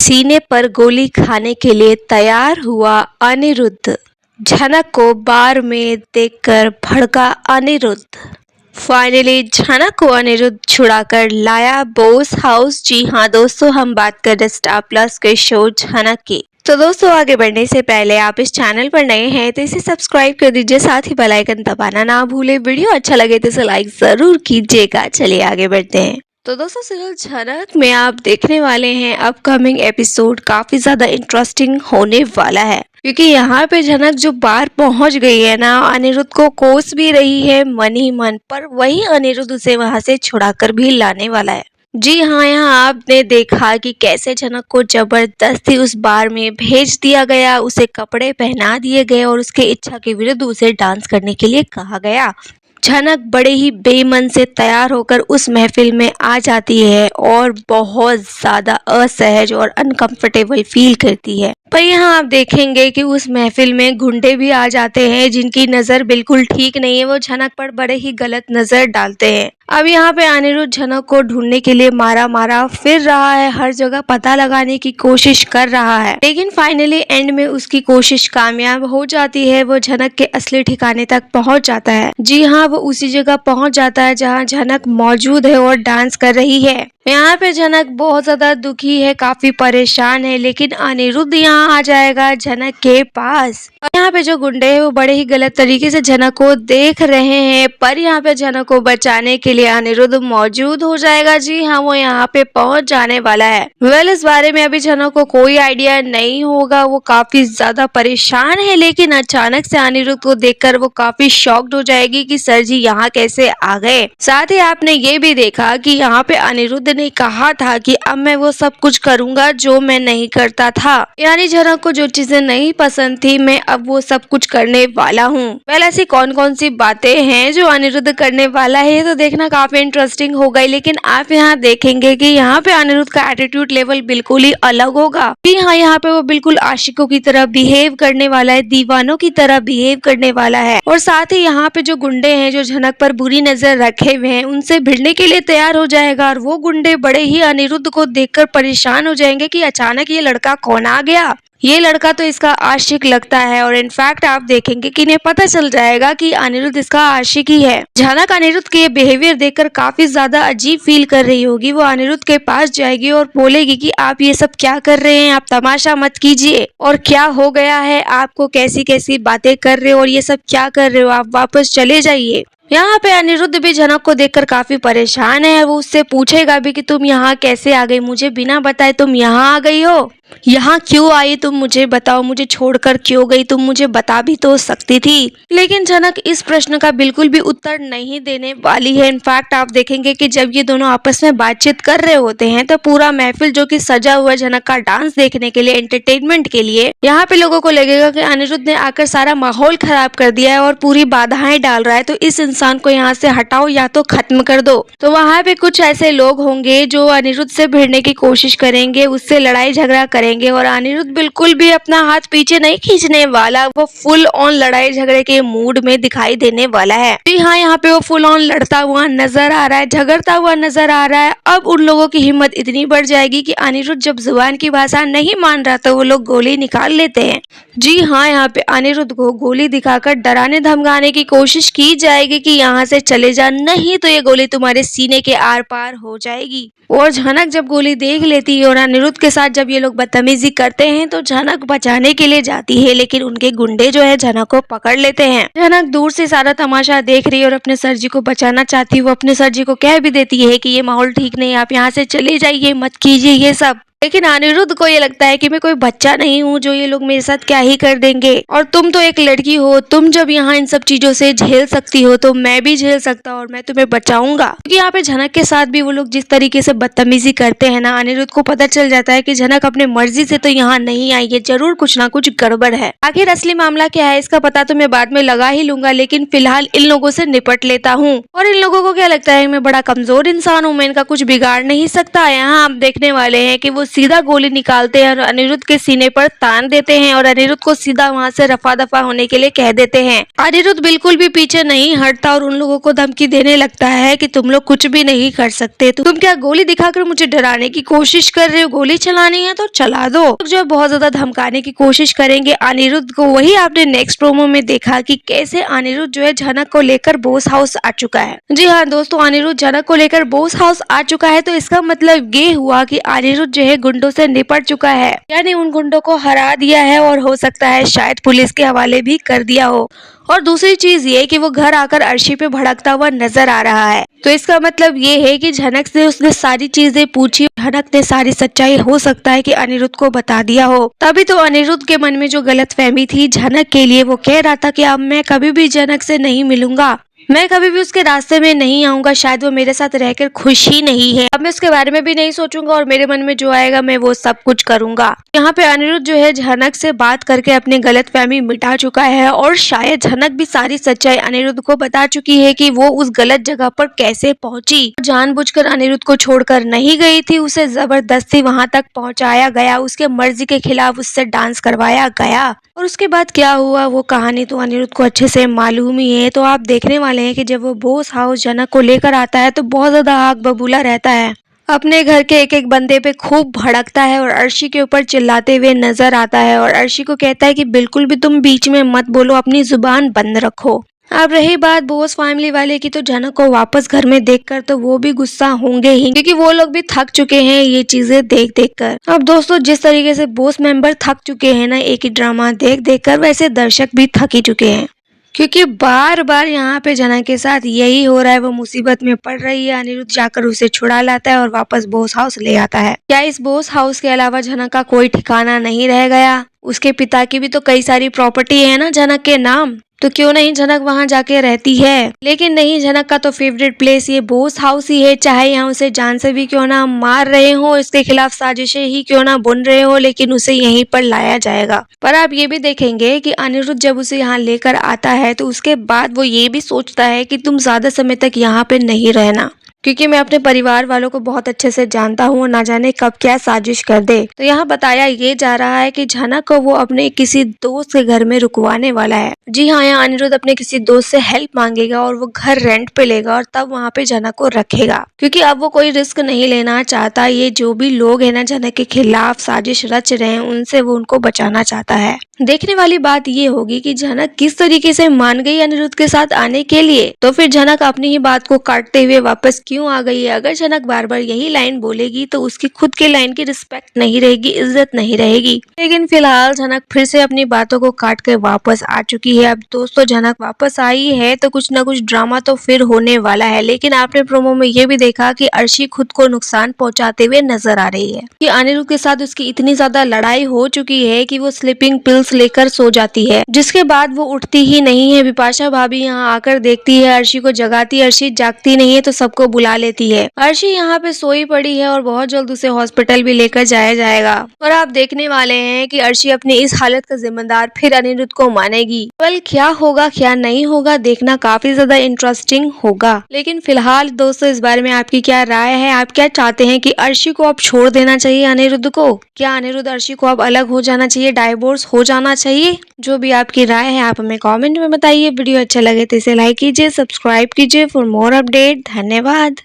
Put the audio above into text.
सीने पर गोली खाने के लिए तैयार हुआ अनिरुद्ध। झनक को बार में देखकर भड़का अनिरुद्ध। फाइनली झनक को अनिरुद्ध छुड़ाकर लाया बोस हाउस। जी हाँ दोस्तों, हम बात कर रहे स्टार प्लस के शो झनक की। तो दोस्तों, आगे बढ़ने से पहले आप इस चैनल पर नए हैं तो इसे सब्सक्राइब कर दीजिए, साथ ही बेल आइकन दबाना ना भूले। वीडियो अच्छा लगे तो इसे लाइक जरूर कीजिएगा। चलिए आगे बढ़ते हैं। तो दोस्तों, सीरियल झनक में आप देखने वाले हैं अपकमिंग एपिसोड काफी ज्यादा इंटरेस्टिंग होने वाला है, क्योंकि यहाँ पे झनक जो बार पहुंच गई है ना, अनिरुद्ध को कोस भी रही है मन ही मन, पर वही अनिरुद्ध उसे वहां से छुड़ाकर भी लाने वाला है। जी हाँ, यहाँ आपने देखा कि कैसे झनक को जबरदस्ती उस बार में भेज दिया गया, उसे कपड़े पहना दिए गए और उसके इच्छा के विरुद्ध उसे डांस करने के लिए कहा गया। झनक बड़े ही बेमन से तैयार होकर उस महफिल में आ जाती है और बहुत ज्यादा असहज और अनकंफर्टेबल फील करती है। पर यहाँ आप देखेंगे कि उस महफिल में गुंडे भी आ जाते हैं जिनकी नजर बिल्कुल ठीक नहीं है। वो झनक पर बड़े ही गलत नजर डालते हैं। अब यहाँ पे अनिरुद्ध झनक को ढूंढने के लिए मारा मारा फिर रहा है, हर जगह पता लगाने की कोशिश कर रहा है, लेकिन फाइनली एंड में उसकी कोशिश कामयाब हो जाती है। वो झनक के असली ठिकाने तक पहुंच जाता है। जी हाँ, वो उसी जगह पहुंच जाता है जहाँ झनक मौजूद है और डांस कर रही है। यहाँ पे झनक बहुत ज्यादा दुखी है, काफी परेशान है, लेकिन अनिरुद्ध यहाँ आ जाएगा झनक के पास। और यहाँ पे जो गुंडे हैं वो बड़े ही गलत तरीके से झनक को देख रहे हैं, पर यहाँ पे झनक को बचाने के लिए अनिरुद्ध मौजूद हो जाएगा। जी हाँ, वो यहाँ पे पहुंच जाने वाला है। इस बारे में अभी झनक को कोई आइडिया नहीं होगा, वो काफी ज्यादा परेशान है, लेकिन अचानक से अनिरुद्ध को देखकर वो काफी शॉक्ड हो जाएगी कि सर जी यहाँ कैसे आ गए। साथ ही आपने ये भी देखा कि यहाँ पे अनिरुद्ध ने कहा था कि अब मैं वो सब कुछ करूंगा जो मैं नहीं करता था, यानी झनक को जो चीजें नहीं पसंद थी मैं अब वो सब कुछ करने वाला हूँ। ऐसी कौन कौन सी बातें हैं जो अनिरुद्ध करने वाला है, तो देखना काफी इंटरेस्टिंग हो गई। लेकिन आप यहाँ देखेंगे कि यहाँ पे अनिरुद्ध का एटीट्यूड लेवल बिल्कुल ही अलग होगा। जी हाँ, यहाँ पे वो बिल्कुल आशिकों की तरह बिहेव करने वाला है, दीवानों की तरह बिहेव करने वाला है। और साथ ही यहाँ पे जो गुंडे हैं जो झनक पर बुरी नजर रखे हुए हैं, उनसे भिड़ने के लिए तैयार हो जाएगा। और वो गुंडे बड़े ही अनिरुद्ध को देखकर परेशान हो जाएंगे कि अचानक ये लड़का कौन आ गया, ये लड़का तो इसका आशिक लगता है। और इनफैक्ट आप देखेंगे कि इन्हें पता चल जाएगा कि अनिरुद्ध इसका आशिक ही है। झनक अनिरुद्ध के बिहेवियर देखकर काफी ज्यादा अजीब फील कर रही होगी। वो अनिरुद्ध के पास जाएगी और बोलेगी कि आप ये सब क्या कर रहे हैं, आप तमाशा मत कीजिए, और क्या हो गया है आपको, कैसी कैसी बातें कर रहे हो और ये सब क्या कर रहे हो, आप वापस चले जाइए। यहाँ पे अनिरुद्ध भी झनक को देखकर काफी परेशान है। वो उससे पूछेगा भी कि तुम यहाँ कैसे आ गई, मुझे बिना बताए तुम यहाँ आ गई हो, यहाँ क्यों आई, तुम मुझे बताओ, मुझे छोड़कर क्यों गई, तुम मुझे बता भी तो सकती थी। लेकिन झनक इस प्रश्न का बिल्कुल भी उत्तर नहीं देने वाली है। इनफैक्ट आप देखेंगे कि जब ये दोनों आपस में बातचीत कर रहे होते हैं तो पूरा महफिल जो कि सजा हुआ झनक का डांस देखने के लिए, एंटरटेनमेंट के लिए, यहाँ पे लोगों को लगेगा कि अनिरुद्ध ने आकर सारा माहौल खराब कर दिया है और पूरी बाधाएं डाल रहा है, तो इस इंसान को यहाँ से हटाओ या तो खत्म कर दो। तो वहाँ पे कुछ ऐसे लोग होंगे जो अनिरुद्ध से भिड़ने की कोशिश करेंगे, उससे लड़ाई झगड़ा करेंगे। और अनिरुद्ध बिल्कुल भी अपना हाथ पीछे नहीं खींचने वाला, वो फुल ऑन लड़ाई झगड़े के मूड में दिखाई देने वाला है। जी हाँ, यहाँ पे वो फुल ऑन लड़ता हुआ नजर आ रहा है, झगड़ता हुआ नजर आ रहा है। अब उन लोगों की हिम्मत इतनी बढ़ जाएगी कि अनिरुद्ध जब जुबान की भाषा नहीं मान रहा तो वो लोग गोली निकाल लेते हैं। जी हाँ, यहाँ पे अनिरुद्ध को गोली दिखाकर डराने धमकाने की कोशिश की जाएगी कि यहाँ से चले जा, नहीं तो ये गोली तुम्हारे सीने के आर पार हो जाएगी। और झनक जब गोली देख लेती है और अनिरुद्ध के साथ जब ये लोग बदतमीजी करते हैं तो झनक बचाने के लिए जाती है, लेकिन उनके गुंडे जो है झनक को पकड़ लेते हैं। झनक दूर से सारा तमाशा देख रही है और अपने सर जी को बचाना चाहती है। वो अपने सर जी को कह भी देती है कि ये माहौल ठीक नहीं है, आप यहाँ से चले जाइए, मत कीजिए ये सब। लेकिन अनिरुद्ध को ये लगता है कि मैं कोई बच्चा नहीं हूँ जो ये लोग मेरे साथ क्या ही कर देंगे, और तुम तो एक लड़की हो, तुम जब यहाँ इन सब चीजों से झेल सकती हो तो मैं भी झेल सकता हूँ और मैं तुम्हें बचाऊंगा। क्योंकि यहाँ पे झनक के साथ भी वो लोग जिस तरीके से बदतमीजी करते हैं ना, अनिरुद्ध को पता चल जाता है कि झनक अपने मर्जी से तो यहाँ नहीं आई है, जरूर कुछ ना कुछ गड़बड़ है। आखिर असली मामला क्या है इसका पता तो मैं बाद में लगा ही लूंगा, लेकिन फिलहाल इन लोगों से निपट लेता हूँ। और इन लोगों को क्या लगता है मैं बड़ा कमजोर इंसान हूँ, मैं इनका कुछ बिगाड़ नहीं सकता। यहाँ आप देखने वाले हैं कि वो सीधा गोली निकालते हैं और अनिरुद्ध के सीने पर तान देते हैं और अनिरुद्ध को सीधा वहां से रफा दफा होने के लिए कह देते हैं। अनिरुद्ध बिल्कुल भी पीछे नहीं हटता और उन लोगों को धमकी देने लगता है कि तुम लोग कुछ भी नहीं कर सकते, तुम क्या गोली दिखाकर मुझे डराने की कोशिश कर रहे हो? गोली चलानी है तो चला दो। जो है बहुत ज्यादा धमकाने की कोशिश करेंगे अनिरुद्ध को। वही आपने नेक्स्ट प्रोमो में देखा कि कैसे अनिरुद्ध जो है झनक को लेकर बोस हाउस आ चुका है। जी हाँ दोस्तों, अनिरुद्ध झनक को लेकर बोस हाउस आ चुका है, तो इसका मतलब ये हुआ कि अनिरुद्ध जो है गुंडों से निपट चुका है, यानी उन गुंडों को हरा दिया है और हो सकता है शायद पुलिस के हवाले भी कर दिया हो। और दूसरी चीज ये कि वो घर आकर अर्शी पे भड़कता हुआ नजर आ रहा है, तो इसका मतलब ये है कि झनक से उसने सारी चीजें पूछी, झनक ने सारी सच्चाई हो सकता है कि अनिरुद्ध को बता दिया हो। तभी तो अनिरुद्ध के मन में जो गलतफहमी थी झनक के लिए, वो कह रहा था कि अब मैं कभी भी झनक से नहीं मिलूंगा, मैं कभी भी उसके रास्ते में नहीं आऊंगा, शायद वो मेरे साथ रहकर खुश ही नहीं है, अब मैं उसके बारे में भी नहीं सोचूंगा और मेरे मन में जो आएगा मैं वो सब कुछ करूंगा। यहाँ पे अनिरुद्ध जो है झनक से बात करके अपनी गलतफहमी मिटा चुका है और शायद झनक भी सारी सच्चाई अनिरुद्ध को बता चुकी है कि वो उस गलत जगह पर कैसे पहुंची। जानबूझकर अनिरुद्ध को छोड़कर नहीं गई थी, उसे जबरदस्ती वहां तक पहुंचाया गया, उसके मर्जी के खिलाफ उससे डांस करवाया गया और उसके बाद क्या हुआ वो कहानी तो अनिरुद्ध को अच्छे से मालूम ही है। तो आप देखने वाले हैं कि जब वो बोस हाउस झनक को लेकर आता है तो बहुत ज्यादा आग बबूला रहता है, अपने घर के एक एक बंदे पे खूब भड़कता है और अर्शी के ऊपर चिल्लाते हुए नजर आता है और अर्शी को कहता है कि बिल्कुल भी तुम बीच में मत बोलो, अपनी जुबान बंद रखो। अब रही बात बोस फैमिली वाले की, तो झनक को वापस घर में देखकर तो वो भी गुस्सा होंगे ही, क्योंकि वो लोग भी थक चुके हैं ये चीजें देख देख कर। अब दोस्तों जिस तरीके से बोस मेंबर थक चुके हैं ना एक ही ड्रामा देख देख कर, वैसे दर्शक भी थक ही चुके हैं, क्योंकि बार बार यहाँ पे झनक के साथ यही हो रहा है। वो मुसीबत में पड़ रही है, अनिरुद्ध जाकर उसे छुड़ा लाता है और वापस बोस हाउस ले आता है। क्या इस बोस हाउस के अलावा झनक का कोई ठिकाना नहीं रह गया? उसके पिता की भी तो कई सारी प्रॉपर्टी है ना झनक के नाम, तो क्यों नहीं झनक वहां जाके रहती है? लेकिन नहीं, झनक का तो फेवरेट प्लेस ये बोस हाउस ही है, चाहे यहाँ उसे जान से भी क्यों ना मार रहे हो, इसके खिलाफ साजिशें ही क्यों ना बुन रहे हो, लेकिन उसे यहीं पर लाया जाएगा। पर आप ये भी देखेंगे कि अनिरुद्ध जब उसे यहाँ लेकर आता है तो उसके बाद वो ये भी सोचता है कि तुम ज्यादा समय तक यहाँ पे नहीं रहना, क्योंकि मैं अपने परिवार वालों को बहुत अच्छे से जानता हूँ, ना जाने कब क्या साजिश कर दे। तो यहाँ बताया ये जा रहा है कि झनक को वो अपने किसी दोस्त के घर में रुकवाने वाला है। जी हाँ, यहाँ अनिरुद्ध अपने किसी दोस्त से हेल्प मांगेगा और वो घर रेंट पे लेगा और तब वहाँ पे झनक को रखेगा, क्योंकि अब वो कोई रिस्क नहीं लेना चाहता। ये जो भी लोग है ना झनक के खिलाफ साजिश रच रहे हैं, उनसे वो उनको बचाना चाहता है। देखने वाली बात ये होगी कि झनक किस तरीके से मान गई अनिरुद्ध के साथ आने के लिए, तो फिर झनक अपनी ही बात को काटते हुए वापस क्यों आ गई है। अगर झनक बार बार यही लाइन बोलेगी तो उसकी खुद के लाइन की रिस्पेक्ट नहीं रहेगी, इज्जत नहीं रहेगी। लेकिन फिलहाल झनक फिर से अपनी बातों को काट कर वापस आ चुकी है। अब दोस्तों झनक वापस आई है तो कुछ न कुछ ड्रामा तो फिर होने वाला है। लेकिन आपने प्रोमो में ये भी देखा कि अर्शी खुद को नुकसान पहुंचाते हुए नजर आ रही है, कि अनिरुद्ध के साथ उसकी इतनी ज्यादा लड़ाई हो चुकी है कि वो स्लीपिंग पिल्स लेकर सो जाती है, जिसके बाद वो उठती ही नहीं है। बिपाशा भाभी यहाँ आकर देखती है, अर्शी को जगाती, अर्शी जागती नहीं है तो सबको बुला लेती है। अर्शी यहाँ पे सोई पड़ी है और बहुत जल्द उसे हॉस्पिटल भी लेकर जाया जाएगा। और आप देखने वाले हैं कि अर्शी अपनी इस हालत का जिम्मेदार फिर अनिरुद्ध को मानेगी। कल क्या होगा क्या नहीं होगा देखना काफी ज्यादा इंटरेस्टिंग होगा। लेकिन फिलहाल दोस्तों इस बारे में आपकी क्या राय है? आप क्या चाहते हैं कि अर्शी को अब छोड़ देना चाहिए अनिरुद्ध को? क्या अनिरुद्ध अर्शी को अब अलग हो जाना चाहिए, डाइवोर्स हो जाना चाहिए? जो भी आपकी राय है आप हमें कमेंट में बताइए। वीडियो अच्छा लगे तो इसे लाइक कीजिए, सब्सक्राइब कीजिए फॉर मोर अपडेट। धन्यवाद।